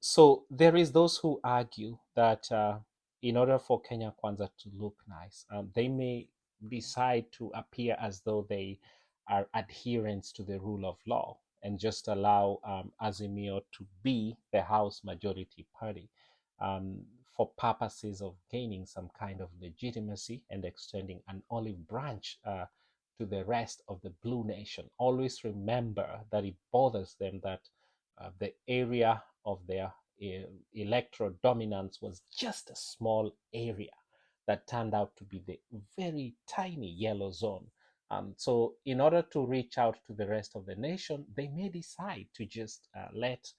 So there is those who argue that in order for Kenya Kwanzaa to look nice, they may decide to appear as though they are adherents to the rule of law and just allow Azimio to be the House majority party for purposes of gaining some kind of legitimacy and extending an olive branch to the rest of the Blue Nation. Always remember that it bothers them that the area of their electoral dominance was just a small area that turned out to be the very tiny yellow zone. So, in order to reach out to the rest of the nation, they may decide to just let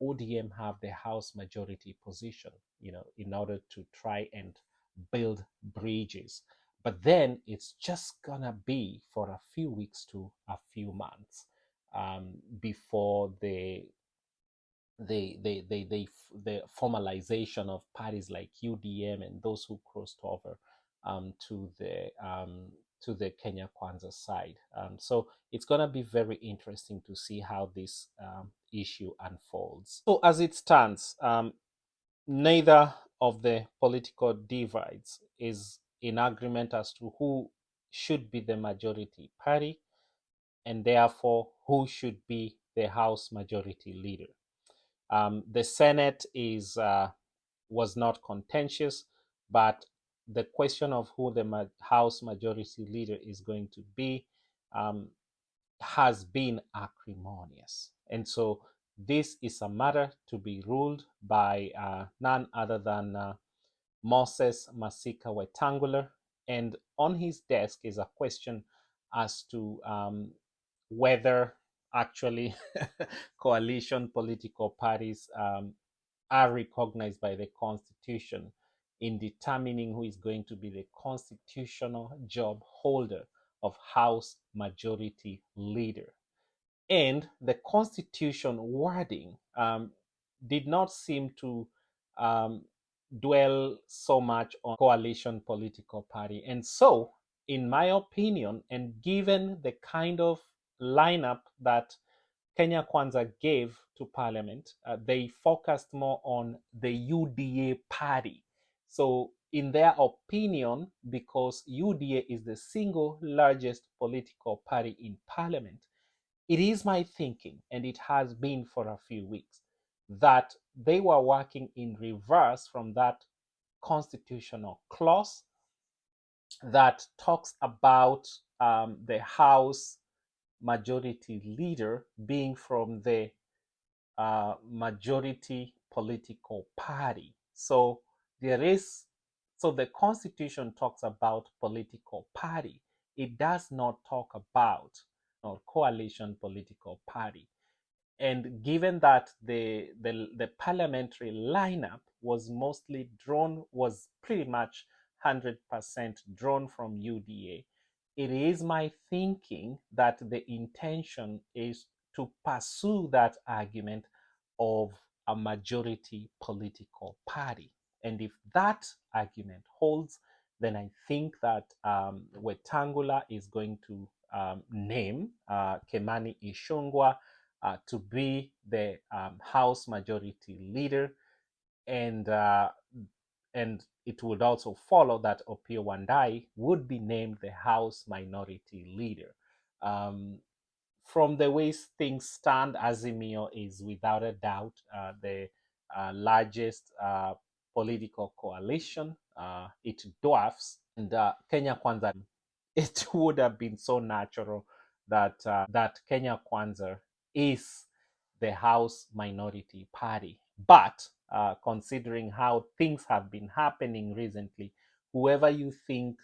ODM have the House majority position, in order to try and build bridges. But then it's just gonna be for a few weeks to a few months before the formalization of parties like UDM and those who crossed over to the Kenya Kwanzaa side. So it's going to be very interesting to see how this issue unfolds. So as it stands, neither of the political divides is in agreement as to who should be the majority party and therefore who should be the House majority leader. The Senate was not contentious, but the question of who the House Majority Leader is going to be has been acrimonious. And so this is a matter to be ruled by none other than Moses Masika Wetangula. And on his desk is a question as to whether actually coalition political parties are recognized by the Constitution in determining who is going to be the constitutional job holder of House Majority Leader. And the Constitution wording did not seem to dwell so much on coalition political party. And so, in my opinion, and given the kind of lineup that Kenya Kwanzaa gave to Parliament, they focused more on the UDA party. So, in their opinion, because UDA is the single largest political party in Parliament, it is my thinking, and it has been for a few weeks, that they were working in reverse from that constitutional clause that talks about the House majority leader being from the majority political party. So the Constitution talks about political party. It does not talk about or coalition political party. And given that the parliamentary lineup was pretty much 100% drawn from UDA, it is my thinking that the intention is to pursue that argument of a majority political party. And if that argument holds, then I think that Wetangula is going to name Kemani Ichung'wa to be the House Majority Leader, and it would also follow that Opiyo Wandayi would be named the House Minority Leader. From the way things stand, Azimio is without a doubt the largest political coalition. It dwarfs and Kenya Kwanzaa. It would have been so natural that Kenya Kwanzaa is the House Minority Party. But considering how things have been happening recently, whoever you think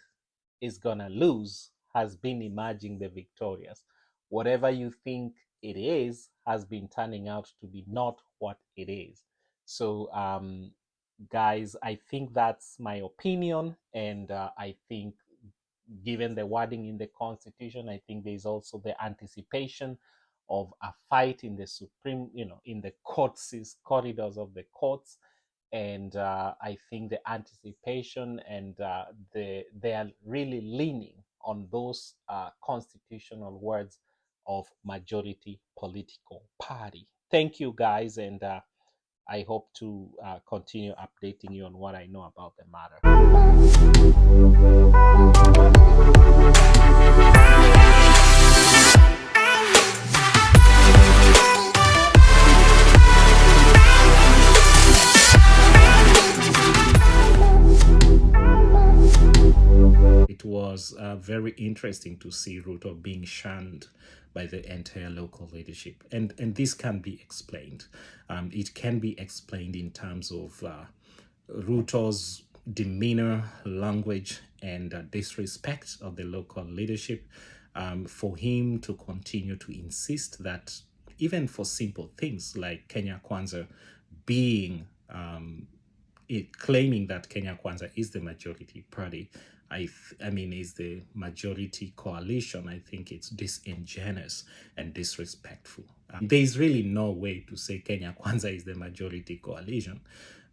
is gonna lose has been emerging the victorious. Whatever you think it is has been turning out to be not what it is. So, guys, I think that's my opinion, and I think given the wording in the Constitution, I think there's also the anticipation of a fight in the Supreme, in the corridors of the courts. And I think the anticipation and they are really leaning on those constitutional words of majority political party. Thank you, guys, and I hope to continue updating you on what I know about the matter. It was very interesting to see RUTO being shunned by the entire local leadership. And this can be explained. It can be explained in terms of RUTO's demeanor, language, and disrespect of the local leadership. For him to continue to insist that even for simple things like Kenya Kwanza being claiming that Kenya Kwanza is the majority party, I mean, is the majority coalition, I think it's disingenuous and disrespectful. There's really no way to say Kenya Kwanza is the majority coalition,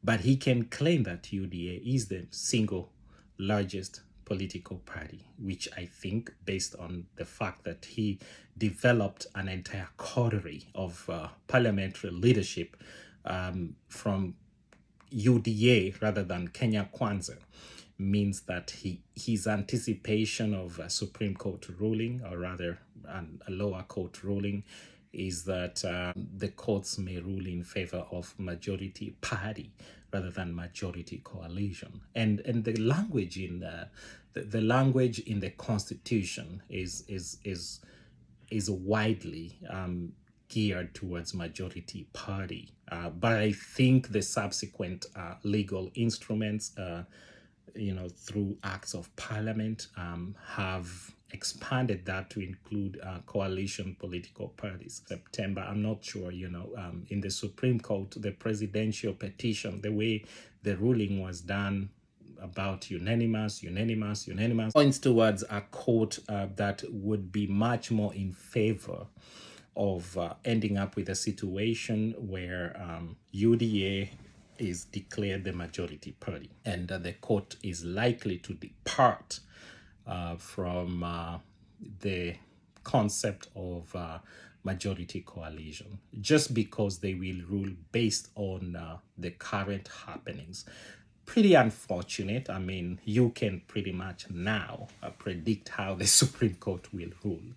but he can claim that UDA is the single largest political party, which I think, based on the fact that he developed an entire coterie of parliamentary leadership from UDA rather than Kenya Kwanza, means that his anticipation of a Supreme Court ruling, or rather a lower court ruling, is that the courts may rule in favor of majority party rather than majority coalition. And the language in the language in the Constitution is widely geared towards majority party. But I think the subsequent legal instruments, through acts of parliament, have expanded that to include coalition political parties. September, I'm not sure, in the Supreme Court, the presidential petition, the way the ruling was done about unanimous points towards a court that would be much more in favor of ending up with a situation where UDA is declared the majority party, and the court is likely to depart from the concept of majority coalition, just because they will rule based on the current happenings. Pretty unfortunate. I mean, you can pretty much now predict how the Supreme Court will rule.